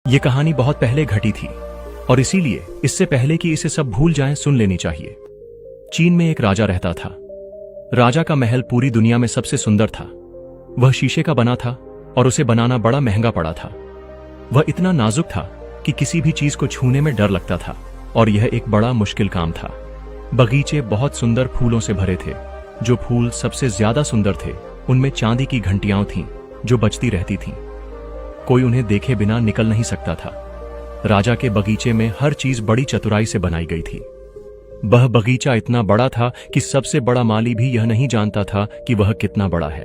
ये कहानी बहुत पहले घटी थी और इसीलिए इससे पहले कि इसे सब भूल जाएं सुन लेनी चाहिए। चीन में एक राजा रहता था। राजा का महल पूरी दुनिया में सबसे सुंदर था। वह शीशे का बना था और उसे बनाना बड़ा महंगा पड़ा था। वह इतना नाजुक था कि किसी भी चीज को छूने में डर लगता था और यह एक बड़ा मुश्किल काम था। बगीचे बहुत सुंदर फूलों से भरे थे। जो फूल सबसे ज्यादा सुंदर थे उनमें चांदी की घंटियां थीं जो बजती रहती थीं। कोई उन्हें देखे बिना निकल नहीं सकता था। राजा के बगीचे में हर चीज बड़ी चतुराई से बनाई गई थी। वह बगीचा इतना बड़ा था कि सबसे बड़ा माली भी यह नहीं जानता था कि वह कितना बड़ा है।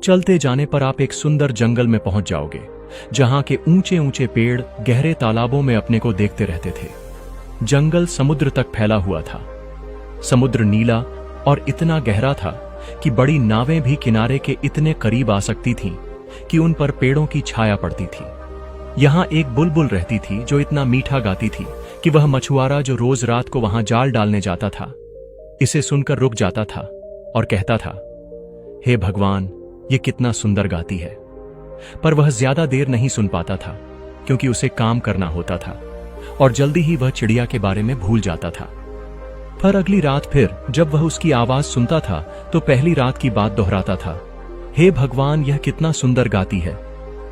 चलते जाने पर आप एक सुंदर जंगल में पहुंच जाओगे जहां के ऊंचे ऊंचे पेड़ गहरे तालाबों में अपने को देखते रहते थे। जंगल समुद्र तक फैला हुआ था। समुद्र नीला और इतना गहरा था कि बड़ी नावें भी किनारे के इतने करीब आ सकती थीं कि उन पर पेड़ों की छाया पड़ती थी। यहां एक बुलबुल रहती थी जो इतना मीठा गाती थी कि वह मछुआरा जो रोज रात को वहां जाल डालने जाता था इसे सुनकर रुक जाता था और कहता था, हे भगवान, ये कितना सुंदर गाती है। पर वह ज्यादा देर नहीं सुन पाता था क्योंकि उसे काम करना होता था और जल्दी ही वह चिड़िया के बारे में भूल जाता था। पर अगली रात फिर जब वह उसकी आवाज सुनता था तो पहली रात की बात दोहराता था, हे भगवान, यह कितना सुंदर गाती है।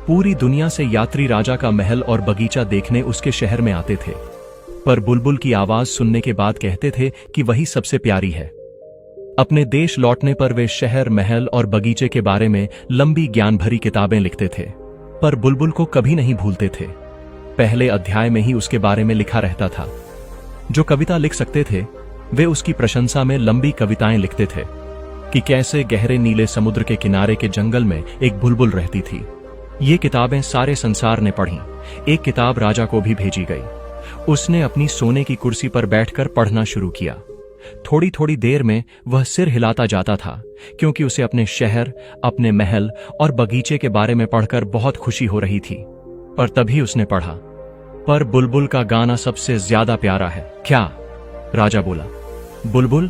पूरी दुनिया से यात्री राजा का महल और बगीचा देखने उसके शहर में आते थे, पर बुलबुल की आवाज सुनने के बाद कहते थे कि वही सबसे प्यारी है। अपने देश लौटने पर वे शहर, महल और बगीचे के बारे में लंबी ज्ञान भरी किताबें लिखते थे, पर बुलबुल को कभी नहीं भूलते थे। पहले अध्याय में ही उसके बारे में लिखा रहता था। जो कविता लिख सकते थे वे उसकी प्रशंसा में लंबी कविताएं लिखते थे कि कैसे गहरे नीले समुद्र के किनारे के जंगल में एक बुलबुल रहती थी। ये किताबें सारे संसार ने पढ़ी। एक किताब राजा को भी भेजी गई। उसने अपनी सोने की कुर्सी पर बैठकर पढ़ना शुरू किया। थोड़ी थोड़ी देर में वह सिर हिलाता जाता था क्योंकि उसे अपने शहर, अपने महल और बगीचे के बारे में पढ़कर बहुत खुशी हो रही थी। पर तभी उसने पढ़ा, पर बुलबुल का गाना सबसे ज्यादा प्यारा है। क्या? राजा बोला, बुलबुल?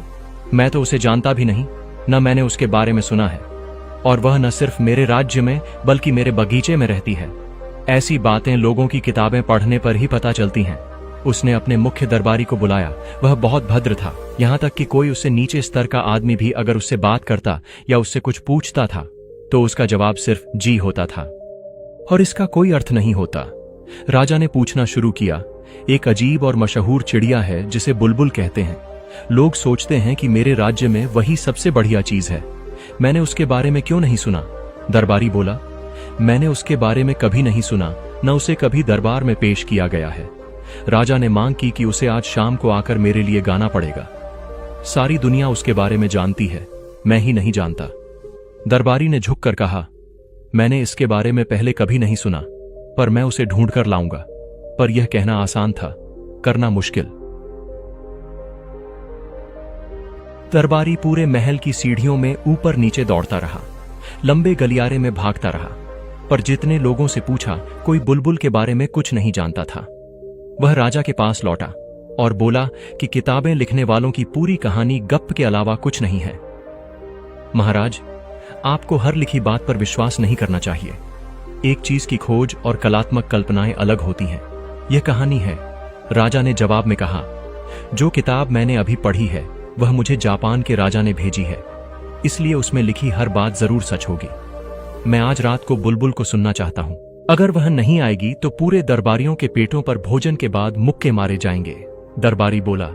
मैं तो उसे जानता भी नहीं, न मैंने उसके बारे में सुना है, और वह न सिर्फ मेरे राज्य में बल्कि मेरे बगीचे में रहती है। ऐसी बातें लोगों की किताबें पढ़ने पर ही पता चलती हैं। उसने अपने मुख्य दरबारी को बुलाया। वह बहुत भद्र था, यहां तक कि कोई उससे नीचे स्तर का आदमी भी अगर उससे बात करता या उससे कुछ पूछता था तो उसका जवाब सिर्फ जी होता था, और इसका कोई अर्थ नहीं होता। राजा ने पूछना शुरू किया, एक अजीब और मशहूर चिड़िया है जिसे बुलबुल कहते हैं। लोग सोचते हैं कि मेरे राज्य में वही सबसे बढ़िया चीज है। मैंने उसके बारे में क्यों नहीं सुना? दरबारी बोला, मैंने उसके बारे में कभी नहीं सुना, न उसे कभी दरबार में पेश किया गया है। राजा ने मांग की कि उसे आज शाम को आकर मेरे लिए गाना पड़ेगा। सारी दुनिया उसके बारे में जानती है, मैं ही नहीं जानता। दरबारी ने झुककर कहा, मैंने इसके बारे में पहले कभी नहीं सुना, पर मैं उसे ढूंढ कर लाऊंगा। पर यह कहना आसान था, करना मुश्किल। दरबारी पूरे महल की सीढ़ियों में ऊपर नीचे दौड़ता रहा, लंबे गलियारे में भागता रहा, पर जितने लोगों से पूछा कोई बुलबुल के बारे में कुछ नहीं जानता था। वह राजा के पास लौटा और बोला कि किताबें लिखने वालों की पूरी कहानी गप के अलावा कुछ नहीं है। महाराज, आपको हर लिखी बात पर विश्वास नहीं करना चाहिए। एक चीज की खोज और कलात्मक कल्पनाएं अलग होती हैं। यह कहानी है। राजा ने जवाब में कहा, जो किताब मैंने अभी पढ़ी है वह मुझे जापान के राजा ने भेजी है, इसलिए उसमें लिखी हर बात जरूर सच होगी। मैं आज रात को बुलबुल को सुनना चाहता हूं। अगर वह नहीं आएगी तो पूरे दरबारियों के पेटों पर भोजन के बाद मुक्के मारे जाएंगे। दरबारी बोला,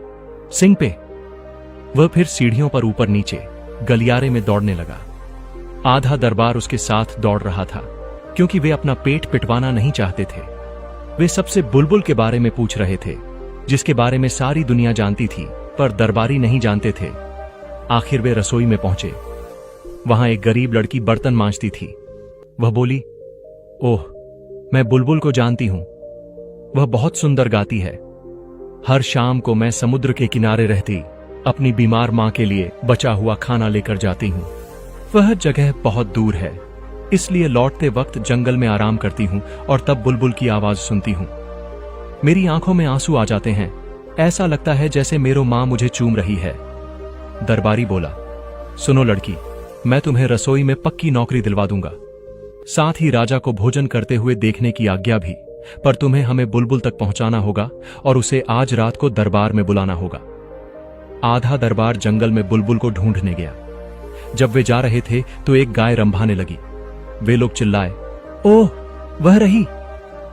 सिंह पे। वह फिर सीढ़ियों पर ऊपर नीचे गलियारे में दौड़ने लगा। आधा दरबार उसके साथ दौड़ रहा था क्योंकि वे अपना पेट पिटवाना नहीं चाहते थे। वे सबसे बुलबुल के बारे में पूछ रहे थे जिसके बारे में सारी दुनिया जानती थी, पर दरबारी नहीं जानते थे। आखिर वे रसोई में पहुंचे। वहां एक गरीब लड़की बर्तन मांजती थी। वह बोली, ओह, मैं बुलबुल को जानती हूं। वह बहुत सुंदर गाती है। हर शाम को मैं समुद्र के किनारे रहती अपनी बीमार मां के लिए बचा हुआ खाना लेकर जाती हूं। वह जगह बहुत दूर है, इसलिए लौटते वक्त जंगल में आराम करती हूं और तब बुलबुल की आवाज सुनती हूं। मेरी आंखों में आंसू आ जाते हैं। ऐसा लगता है जैसे मेरो मां मुझे चूम रही है। दरबारी बोला, सुनो लड़की, मैं तुम्हें रसोई में पक्की नौकरी दिलवा दूंगा। साथ ही राजा को भोजन करते हुए देखने की आज्ञा भी। पर तुम्हें हमें बुलबुल तक पहुंचाना होगा और उसे आज रात को दरबार में बुलाना होगा। आधा दरबार जंगल में बुलबुल को ढूंढने गया। जब वे जा रहे थे तो एक गाय रंभाने लगी। वे लोग चिल्लाए, ओह, वह रही।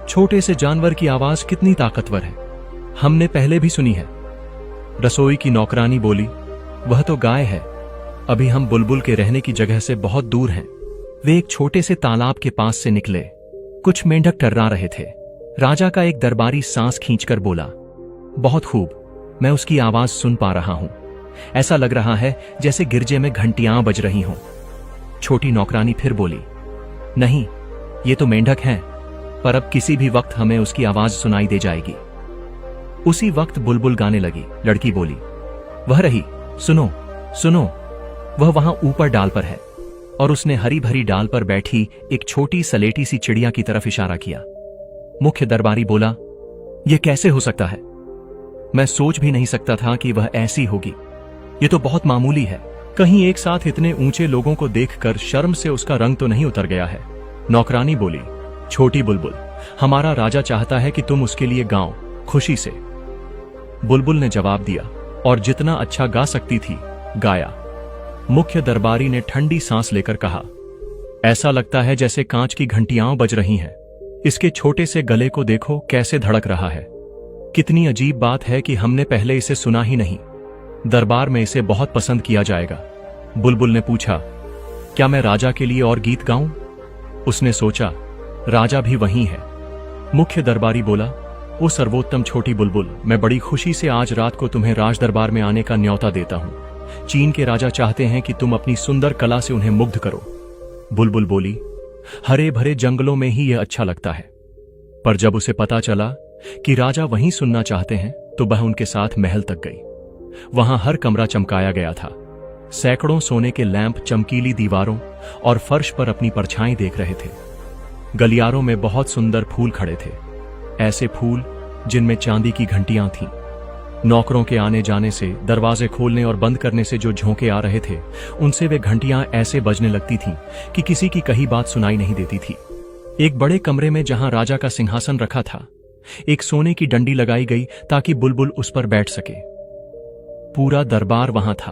छोटे से जानवर की आवाज कितनी ताकतवर है, हमने पहले भी सुनी है। रसोई की नौकरानी बोली, वह तो गाय है, अभी हम बुलबुल के रहने की जगह से बहुत दूर हैं। वे एक छोटे से तालाब के पास से निकले। कुछ मेंढक टर्रा रहे थे। राजा का एक दरबारी सांस खींचकर बोला, बहुत खूब, मैं उसकी आवाज सुन पा रहा हूं। ऐसा लग रहा है जैसे गिरजे में घंटियां बज रही हों। छोटी नौकरानी फिर बोली, नहीं, ये तो मेंढक हैं, पर अब किसी भी वक्त हमें उसकी आवाज सुनाई दे जाएगी। उसी वक्त बुलबुल गाने लगी। लड़की बोली, वह रही, सुनो सुनो, वह वहां ऊपर डाल पर है। और उसने हरी भरी डाल पर बैठी एक छोटी सलेटी सी चिड़िया की तरफ इशारा किया। मुख्य दरबारी बोला, यह कैसे हो सकता है? मैं सोच भी नहीं सकता था कि वह ऐसी होगी। यह तो बहुत मामूली है। कहीं एक साथ इतने ऊंचे लोगों को देखकर शर्म से उसका रंग तो नहीं उतर गया है? नौकरानी बोली, छोटी बुलबुल, हमारा राजा चाहता है कि तुम उसके लिए गाओ, खुशी से। बुलबुल ने जवाब दिया और जितना अच्छा गा सकती थी गाया। मुख्य दरबारी ने ठंडी सांस लेकर कहा, ऐसा लगता है जैसे कांच की घंटियां बज रही हैं। इसके छोटे से गले को देखो कैसे धड़क रहा है। कितनी अजीब बात है कि हमने पहले इसे सुना ही नहीं। दरबार में इसे बहुत पसंद किया जाएगा। बुलबुल ने पूछा, क्या मैं राजा के लिए और गीत गाऊं? उसने सोचा, राजा भी वहीं है। मुख्य दरबारी बोला, ओ सर्वोत्तम छोटी बुलबुल, मैं बड़ी खुशी से आज रात को तुम्हें राज दरबार में आने का न्योता देता हूं। चीन के राजा चाहते हैं कि तुम अपनी सुंदर कला से उन्हें मुग्ध करो। बुलबुल बोली, हरे भरे जंगलों में ही यह अच्छा लगता है। पर जब उसे पता चला कि राजा वहीं सुनना चाहते हैं तो वह उनके साथ महल तक गई। वहां हर कमरा चमकाया गया था। सैकड़ों सोने के लैंप चमकीली दीवारों और फर्श पर अपनी परछाई देख रहे थे। गलियारों में बहुत सुंदर फूल खड़े थे, ऐसे फूल जिनमें चांदी की घंटियां थीं। नौकरों के आने जाने से, दरवाजे खोलने और बंद करने से जो झोंके आ रहे थे, उनसे वे घंटियां ऐसे बजने लगती थीं कि किसी की कही बात सुनाई नहीं देती थी। एक बड़े कमरे में जहां राजा का सिंहासन रखा था, एक सोने की डंडी लगाई गई ताकि बुलबुल उस पर बैठ सके। पूरा दरबार वहां था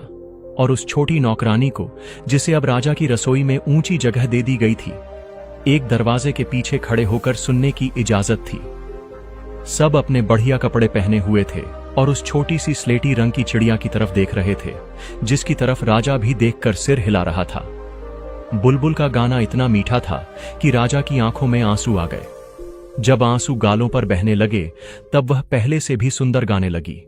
और उस छोटी नौकरानी को, जिसे अब राजा की रसोई में ऊंची जगह दे दी गई थी, एक दरवाजे के पीछे खड़े होकर सुनने की इजाजत थी। सब अपने बढ़िया कपड़े पहने हुए थे और उस छोटी सी स्लेटी रंग की चिड़िया की तरफ देख रहे थे, जिसकी तरफ राजा भी देखकर सिर हिला रहा था। बुलबुल का गाना इतना मीठा था कि राजा की आंखों में आंसू आ गए। जब आंसू गालों पर बहने लगे तब वह पहले से भी सुंदर गाने लगी।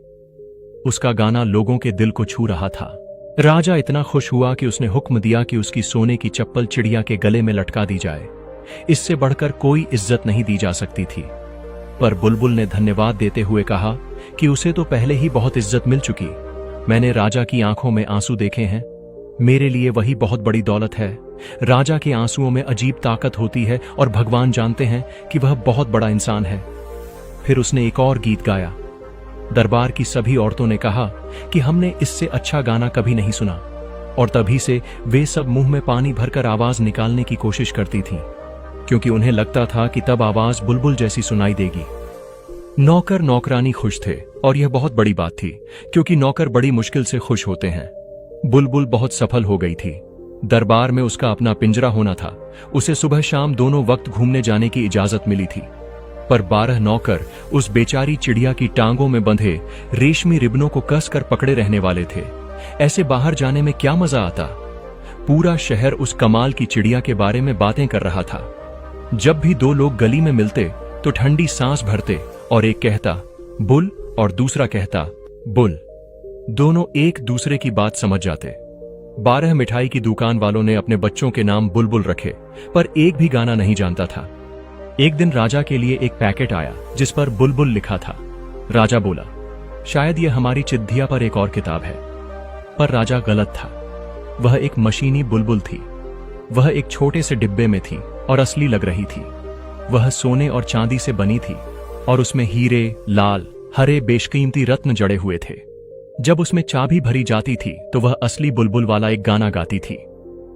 उसका गाना लोगों के दिल को छू रहा था। राजा इतना खुश हुआ कि उसने हुक्म दिया कि उसकी सोने की चप्पल चिड़िया के गले में लटका दी जाए। इससे बढ़कर कोई इज्जत नहीं दी जा सकती थी। पर बुलबुल ने धन्यवाद देते हुए कहा कि उसे तो पहले ही बहुत इज्जत मिल चुकी। मैंने राजा की आंखों में आंसू देखे हैं, मेरे लिए वही बहुत बड़ी दौलत है। राजा के आंसुओं में अजीब ताकत होती है और भगवान जानते हैं कि वह बहुत बड़ा इंसान है। फिर उसने एक और गीत गाया। दरबार की सभी औरतों ने कहा कि हमने इससे अच्छा गाना कभी नहीं सुना, और तभी से वे सब मुंह में पानी भरकर आवाज निकालने की कोशिश करती थीं, क्योंकि उन्हें लगता था कि तब आवाज बुलबुल जैसी सुनाई देगी। नौकर नौकरानी खुश थे और यह बहुत बड़ी बात थी, क्योंकि नौकर बड़ी मुश्किल से खुश होते हैं। बुलबुल बहुत सफल हो गई थी। दरबार में उसका अपना पिंजरा होना था। उसे सुबह शाम दोनों वक्त घूमने जाने की इजाजत मिली थी। पर 12 नौकर उस बेचारी चिड़िया की टांगों में बंधे रेशमी रिबनों को कसकर पकड़े रहने वाले थे। ऐसे बाहर जाने में क्या मजा आता। पूरा शहर उस कमाल की चिड़िया के बारे में बातें कर रहा था। जब भी दो लोग गली में मिलते तो ठंडी सांस भरते और एक कहता बुल और दूसरा कहता बुल। दोनों एक दूसरे की बात समझ जाते। 12 मिठाई की दुकान वालों ने अपने बच्चों के नाम बुलबुल रखे, पर एक भी गाना नहीं जानता था। एक दिन राजा के लिए एक पैकेट आया जिस पर बुलबुल लिखा था। राजा बोला, शायद यह हमारी चिट्ठिया पर एक और किताब है। पर राजा गलत था। वह एक मशीनी बुलबुल थी। वह एक छोटे से डिब्बे में थी और असली लग रही थी। वह सोने और चांदी से बनी थी और उसमें हीरे, लाल, हरे बेशकीमती रत्न जड़े हुए थे। जब उसमें चाबी भरी जाती थी तो वह असली बुलबुल वाला एक गाना गाती थी,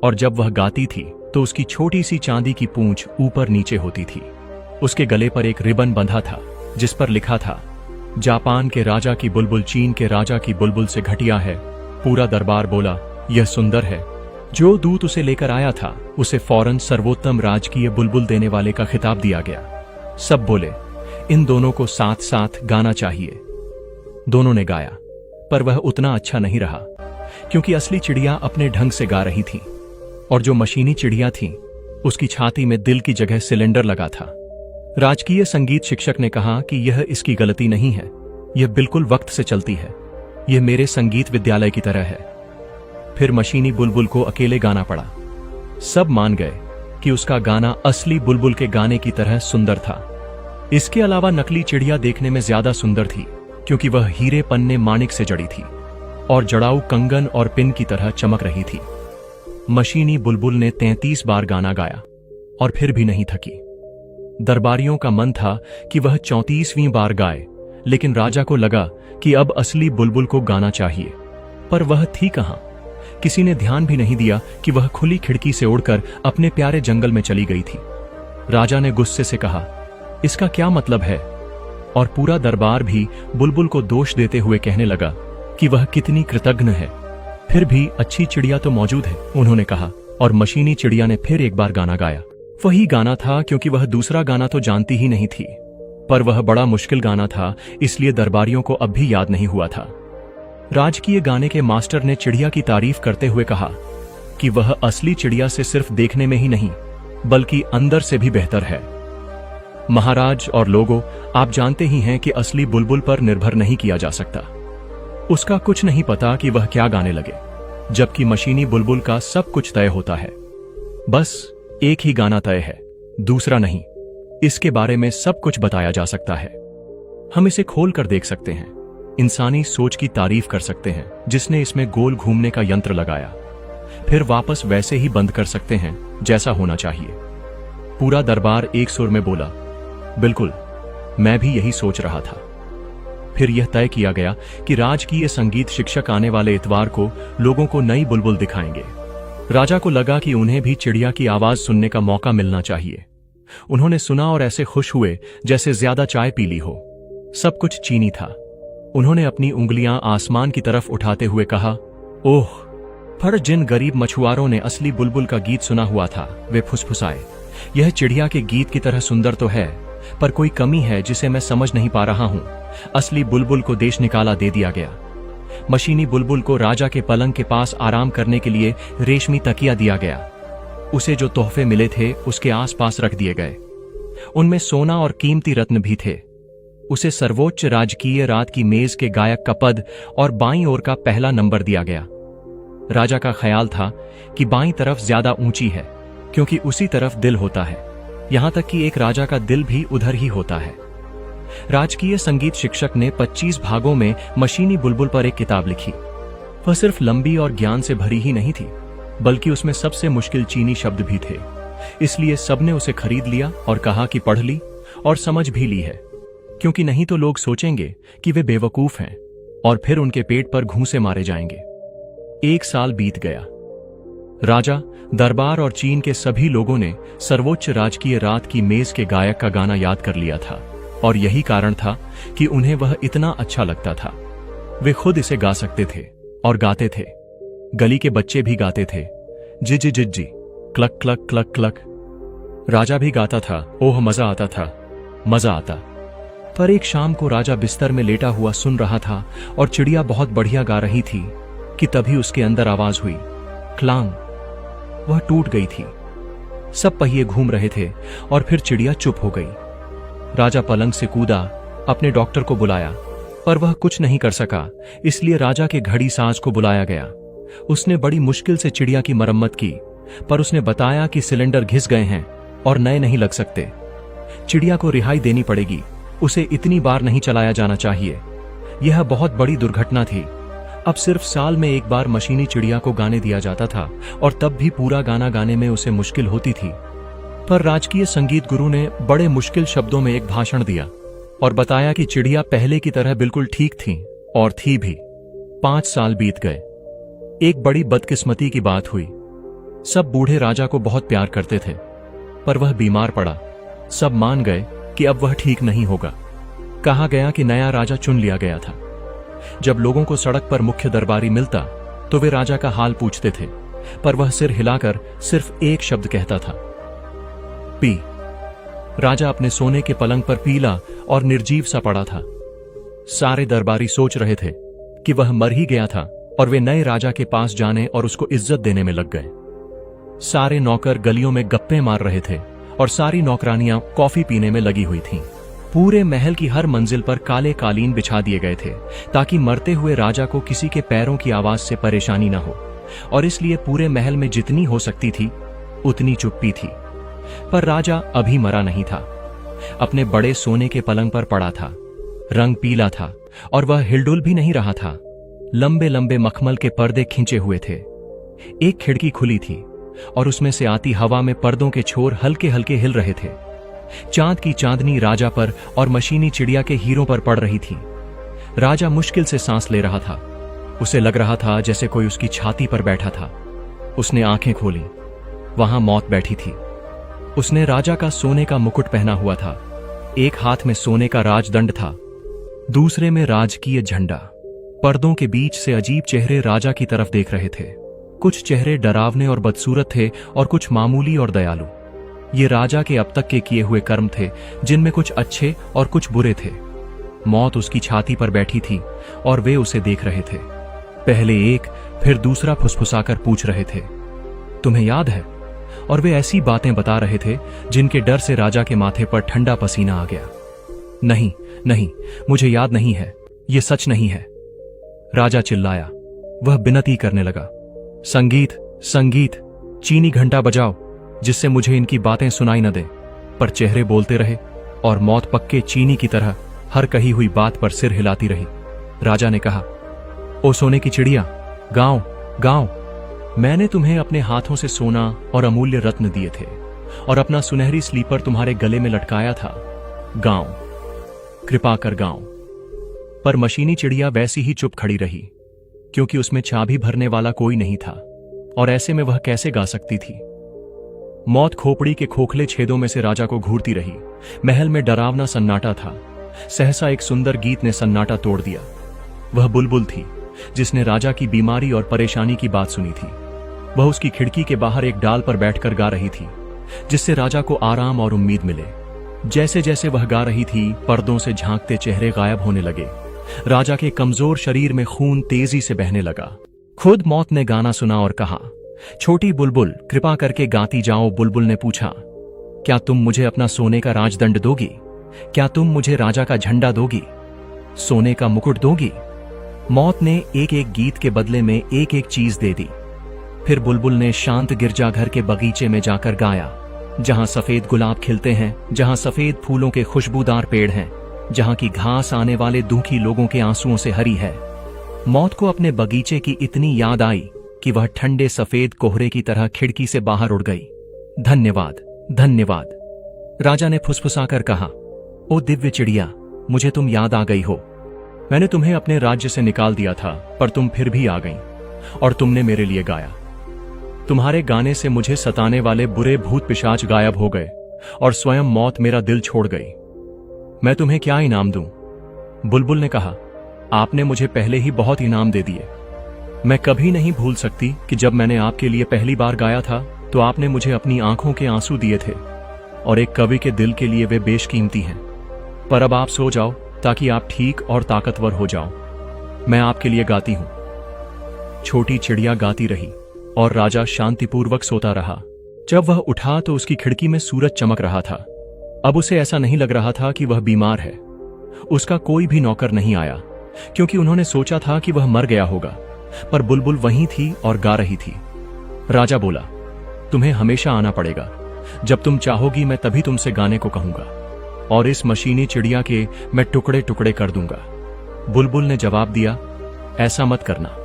और जब वह गाती थी तो उसकी छोटी सी चांदी की पूंछ ऊपर नीचे होती थी। उसके गले पर एक रिबन बंधा था जिस पर लिखा था, जापान के राजा की बुलबुल चीन के राजा की बुलबुल से घटिया है। पूरा दरबार बोला, यह सुंदर है। जो दूत उसे लेकर आया था उसे फौरन सर्वोत्तम राजकीय बुलबुल देने वाले का खिताब दिया गया। सब बोले, इन दोनों को साथ साथ गाना चाहिए। दोनों ने गाया, पर वह उतना अच्छा नहीं रहा, क्योंकि असली चिड़िया अपने ढंग से गा रही थी और जो मशीनी चिड़िया थी उसकी छाती में दिल की जगह सिलेंडर लगा था। राजकीय संगीत शिक्षक ने कहा कि यह इसकी गलती नहीं है, यह बिल्कुल वक्त से चलती है, यह मेरे संगीत विद्यालय की तरह है। फिर मशीनी बुलबुल को अकेले गाना पड़ा। सब मान गए कि उसका गाना असली बुलबुल के गाने की तरह सुंदर था। इसके अलावा नकली चिड़िया देखने में ज्यादा सुंदर थी, क्योंकि वह हीरे पन्ने माणिक से जड़ी थी और जड़ाऊ कंगन और पिन की तरह चमक रही थी। मशीनी बुलबुल ने 33 बार गाना गाया और फिर भी नहीं थकी। दरबारियों का मन था कि वह 34वीं बार गाए, लेकिन राजा को लगा कि अब असली बुलबुल को गाना चाहिए, पर वह थी कहां। किसी ने ध्यान भी नहीं दिया कि वह खुली खिड़की से उड़कर अपने प्यारे जंगल में चली गई थी। राजा ने गुस्से से कहा, इसका क्या मतलब है? और पूरा दरबार भी बुलबुल को दोष देते हुए कहने लगा कि वह कितनी कृतज्ञ है। फिर भी अच्छी चिड़िया तो मौजूद है, उन्होंने कहा, और मशीनी चिड़िया ने फिर एक बार गाना गाया। वही गाना था, क्योंकि वह दूसरा गाना तो जानती ही नहीं थी, पर वह बड़ा मुश्किल गाना था, इसलिए दरबारियों को अब भी याद नहीं हुआ था। राजकीय गाने के मास्टर ने चिड़िया की तारीफ करते हुए कहा कि वह असली चिड़िया से सिर्फ देखने में ही नहीं, बल्कि अंदर से भी बेहतर है। महाराज और लोगों, आप जानते ही हैं कि असली बुलबुल पर निर्भर नहीं किया जा सकता। उसका कुछ नहीं पता कि वह क्या गाने लगे, जबकि मशीनी बुलबुल का सब कुछ तय होता है। बस एक ही गाना तय है, दूसरा नहीं। इसके बारे में सब कुछ बताया जा सकता है। हम इसे खोल कर देख सकते हैं, इंसानी सोच की तारीफ कर सकते हैं जिसने इसमें गोल घूमने का यंत्र लगाया, फिर वापस वैसे ही बंद कर सकते हैं जैसा होना चाहिए। पूरा दरबार एक सुर में बोला, बिल्कुल, मैं भी यही सोच रहा था। फिर यह तय किया गया कि राजकीय संगीत शिक्षक आने वाले इतवार को लोगों को नई बुलबुल दिखाएंगे। राजा को लगा कि उन्हें भी चिड़िया की आवाज सुनने का मौका मिलना चाहिए। उन्होंने सुना और ऐसे खुश हुए जैसे ज्यादा चाय पी ली हो। सब कुछ चीनी था। उन्होंने अपनी उंगलियां आसमान की तरफ उठाते हुए कहा, ओह! पर जिन गरीब मछुआरों ने असली बुलबुल का गीत सुना हुआ था वे फुसफुसाए, यह चिड़िया के गीत की तरह सुंदर तो है, पर कोई कमी है जिसे मैं समझ नहीं पा रहा हूं। असली बुलबुल को देश निकाला दे दिया गया। मशीनी बुलबुल को राजा के पलंग के पास आराम करने के लिए रेशमी तकिया दिया गया। उसे जो तोहफे मिले थे उसके आसपास रख दिए गए। उनमें सोना और कीमती रत्न भी थे। उसे सर्वोच्च राजकीय रात की मेज के गायक का पद और बाईं ओर का पहला नंबर दिया गया। राजा का ख्याल था कि बाईं तरफ ज्यादा ऊंची है, क्योंकि उसी तरफ दिल होता है। यहां तक कि एक राजा का दिल भी उधर ही होता है। राजकीय संगीत शिक्षक ने 25 भागों में मशीनी बुलबुल पर एक किताब लिखी। वह सिर्फ लंबी और ज्ञान से भरी ही नहीं थी, बल्कि उसमें सबसे मुश्किल चीनी शब्द भी थे। इसलिए सबने उसे खरीद लिया और कहा कि पढ़ ली और समझ भी ली है, क्योंकि नहीं तो लोग सोचेंगे कि वे बेवकूफ हैं और फिर उनके पेट पर घूंसे मारे जाएंगे। 1 साल बीत गया। राजा, दरबार और चीन के सभी लोगों ने सर्वोच्च राजकीय रात की मेज के गायक का गाना याद कर लिया था, और यही कारण था कि उन्हें वह इतना अच्छा लगता था। वे खुद इसे गा सकते थे और गाते थे। गली के बच्चे भी गाते थे, जिजी जिज्जी, क्लक क्लक क्लक क्लक। राजा भी गाता था, ओह मजा आता था, मजा आता। पर एक शाम को राजा बिस्तर में लेटा हुआ सुन रहा था और चिड़िया बहुत बढ़िया गा रही थी कि तभी उसके अंदर आवाज हुई, क्लांग। वह टूट गई थी। सब पहिए घूम रहे थे और फिर चिड़िया चुप हो गई। राजा पलंग से कूदा, अपने डॉक्टर को बुलाया, पर वह कुछ नहीं कर सका। इसलिए राजा के घड़ी साज को बुलाया गया। उसने बड़ी मुश्किल से चिड़िया की मरम्मत की, पर उसने बताया कि सिलेंडर घिस गए हैं और नए नहीं लग सकते। चिड़िया को रिहाई देनी पड़ेगी, उसे इतनी बार नहीं चलाया जाना चाहिए। यह बहुत बड़ी दुर्घटना थी। अब सिर्फ साल में एक बार मशीनी चिड़िया को गाने दिया जाता था, और तब भी पूरा गाना गाने में उसे मुश्किल होती थी। पर राजकीय संगीत गुरु ने बड़े मुश्किल शब्दों में एक भाषण दिया और बताया कि चिड़िया पहले की तरह बिल्कुल ठीक थी, और थी भी। 5 साल बीत गए। एक बड़ी बदकिस्मती की बात हुई। सब बूढ़े राजा को बहुत प्यार करते थे, पर वह बीमार पड़ा। सब मान गए कि अब वह ठीक नहीं होगा। कहा गया कि नया राजा चुन लिया गया था। जब लोगों को सड़क पर मुख्य दरबारी मिलता तो वे राजा का हाल पूछते थे, पर वह सिर हिलाकर सिर्फ एक शब्द कहता था, पी। राजा अपने सोने के पलंग पर पीला और निर्जीव सा पड़ा था। सारे दरबारी सोच रहे थे कि वह मर ही गया था और वे नए राजा के पास जाने और उसको इज्जत देने में लग गए। सारे नौकर गलियों में गप्पे मार रहे थे और सारी नौकरानियां कॉफी पीने में लगी हुई थीं। पूरे महल की हर मंजिल पर काले कालीन बिछा दिए गए थे ताकि मरते हुए राजा को किसी के पैरों की आवाज से परेशानी न हो, और इसलिए पूरे महल में जितनी हो सकती थी उतनी चुप्पी थी। पर राजा अभी मरा नहीं था। अपने बड़े सोने के पलंग पर पड़ा था। रंग पीला था और वह हिलडुल भी नहीं रहा था। लंबे लंबे मखमल के पर्दे खींचे हुए थे। एक खिड़की खुली थी और उसमें से आती हवा में पर्दों के छोर हल्के हल्के हिल रहे थे। चांद की चांदनी राजा पर और मशीनी चिड़िया के हीरों पर पड़ रही थी। राजा मुश्किल से सांस ले रहा था। उसे लग रहा था जैसे कोई उसकी छाती पर बैठा था। उसने आंखें खोली। वहां मौत बैठी थी। उसने राजा का सोने का मुकुट पहना हुआ था। एक हाथ में सोने का राजदंड था, दूसरे में राजकीय झंडा। पर्दों के बीच से अजीब चेहरे राजा की तरफ देख रहे थे। कुछ चेहरे डरावने और बदसूरत थे और कुछ मामूली और दयालु। ये राजा के अब तक के किए हुए कर्म थे, जिनमें कुछ अच्छे और कुछ बुरे थे। मौत उसकी छाती पर बैठी थी और वे उसे देख रहे थे। पहले एक फिर दूसरा फुसफुसाकर पूछ रहे थे, तुम्हें याद है? और वे ऐसी बातें बता रहे थे जिनके डर से राजा के माथे पर ठंडा पसीना आ गया। नहीं नहीं, मुझे याद नहीं है, ये सच नहीं है। राजा चिल्लाया। वह विनती करने लगा, संगीत संगीत, चीनी घंटा बजाओ जिससे मुझे इनकी बातें सुनाई न दे। पर चेहरे बोलते रहे और मौत पक्के चीनी की तरह हर कही हुई बात पर सिर हिलाती रही। राजा ने कहा, ओ सोने की चिड़िया, गाओ गाओ, मैंने तुम्हें अपने हाथों से सोना और अमूल्य रत्न दिए थे और अपना सुनहरी स्लीपर तुम्हारे गले में लटकाया था। गाओ, कृपा कर गाओ। पर मशीनी चिड़िया वैसी ही चुप खड़ी रही, क्योंकि उसमें चाबी भरने वाला कोई नहीं था और ऐसे में वह कैसे गा सकती थी। मौत खोपड़ी के खोखले छेदों में से राजा को घूरती रही। महल में डरावना सन्नाटा था। सहसा एक सुंदर गीत ने सन्नाटा तोड़ दिया। वह बुलबुल थी जिसने राजा की बीमारी और परेशानी की बात सुनी थी। वह उसकी खिड़की के बाहर एक डाल पर बैठकर गा रही थी, जिससे राजा को आराम और उम्मीद मिले। जैसे जैसे वह गा रही थी, पर्दों से झांकते चेहरे गायब होने लगे। राजा के कमजोर शरीर में खून तेजी से बहने लगा। खुद मौत ने गाना सुना और कहा, छोटी बुलबुल, कृपा करके गाती जाओ। बुलबुल ने पूछा, क्या तुम मुझे अपना सोने का राजदंड दोगी? क्या तुम मुझे राजा का झंडा दोगी? सोने का मुकुट दोगी? मौत ने एक एक गीत के बदले में एक एक चीज दे दी। फिर बुलबुल ने शांत गिरजाघर के बगीचे में जाकर गाया, जहां सफेद गुलाब खिलते हैं, जहां सफेद फूलों के खुशबूदार पेड़ हैं, जहां की घास आने वाले दुखी लोगों के आंसुओं से हरी है। मौत को अपने बगीचे की इतनी याद आई कि वह ठंडे सफेद कोहरे की तरह खिड़की से बाहर उड़ गई। धन्यवाद, धन्यवाद, राजा ने फुसफुसाकर कहा। ओ दिव्य चिड़िया, मुझे तुम याद आ गई हो। मैंने तुम्हें अपने राज्य से निकाल दिया था, पर तुम फिर भी आ गई और तुमने मेरे लिए गाया। तुम्हारे गाने से मुझे सताने वाले बुरे भूत पिशाच गायब हो गए और स्वयं मौत मेरा दिल छोड़ गई। मैं तुम्हें क्या इनाम दूं? बुलबुल ने कहा, आपने मुझे पहले ही बहुत इनाम दे दिए। मैं कभी नहीं भूल सकती कि जब मैंने आपके लिए पहली बार गाया था तो आपने मुझे अपनी आंखों के आंसू दिए थे, और एक कवि के दिल के लिए वे बेशकीमती हैं। पर अब आप सो जाओ ताकि आप ठीक और ताकतवर हो जाओ। मैं आपके लिए गाती हूं। छोटी चिड़िया गाती रही और राजा शांतिपूर्वक सोता रहा। जब वह उठा तो उसकी खिड़की में सूरज चमक रहा था। अब उसे ऐसा नहीं लग रहा था कि वह बीमार है। उसका कोई भी नौकर नहीं आया, क्योंकि उन्होंने सोचा था कि वह मर गया होगा। पर बुलबुल वहीं थी और गा रही थी। राजा बोला, तुम्हें हमेशा आना पड़ेगा। जब तुम चाहोगी मैं तभी तुमसे गाने को कहूंगा, और इस मशीनी चिड़िया के मैं टुकड़े टुकड़े कर दूंगा। बुलबुल ने जवाब दिया, ऐसा मत करना।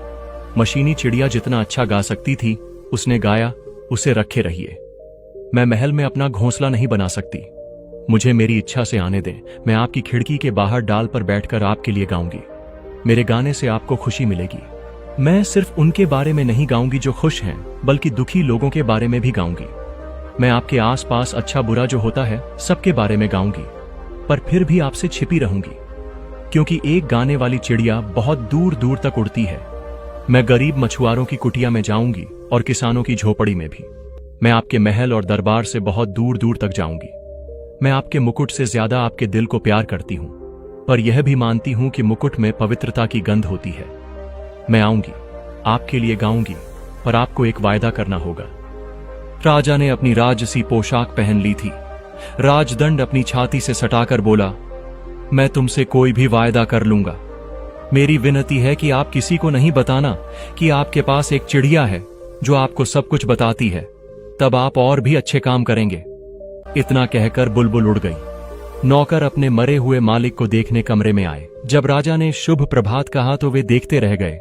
मशीनी चिड़िया जितना अच्छा गा सकती थी उसने गाया, उसे रखे रहिए। मैं महल में अपना घोंसला नहीं बना सकती। मुझे मेरी इच्छा से आने दें। मैं आपकी खिड़की के बाहर डाल पर बैठकर आपके लिए गाऊंगी। मेरे गाने से आपको खुशी मिलेगी। मैं सिर्फ उनके बारे में नहीं गाऊंगी जो खुश हैं, बल्कि दुखी लोगों के बारे में भी गाऊंगी। मैं आपके आसपास अच्छा बुरा जो होता है सबके बारे में गाऊंगी, पर फिर भी आपसे छिपी रहूंगी, क्योंकि एक गाने वाली चिड़िया बहुत दूर दूर तक उड़ती है। मैं गरीब मछुआरों की कुटिया में जाऊंगी और किसानों की झोपड़ी में भी। मैं आपके महल और दरबार से बहुत दूर दूर तक जाऊंगी। मैं आपके मुकुट से ज्यादा आपके दिल को प्यार करती हूं, पर यह भी मानती हूं कि मुकुट में पवित्रता की गंध होती है। मैं आऊंगी, आपके लिए गाऊंगी, पर आपको एक वायदा करना होगा। राजा ने अपनी राजसी पोशाक पहन ली थी। राजदंड अपनी छाती से सटाकर बोला, मैं तुमसे कोई भी वायदा कर लूंगा। मेरी विनती है कि आप किसी को नहीं बताना कि आपके पास एक चिड़िया है जो आपको सब कुछ बताती है, तब आप और भी अच्छे काम करेंगे। इतना कहकर बुलबुल उड़ गई। नौकर अपने मरे हुए मालिक को देखने कमरे में आए। जब राजा ने शुभ प्रभात कहा तो वे देखते रह गए।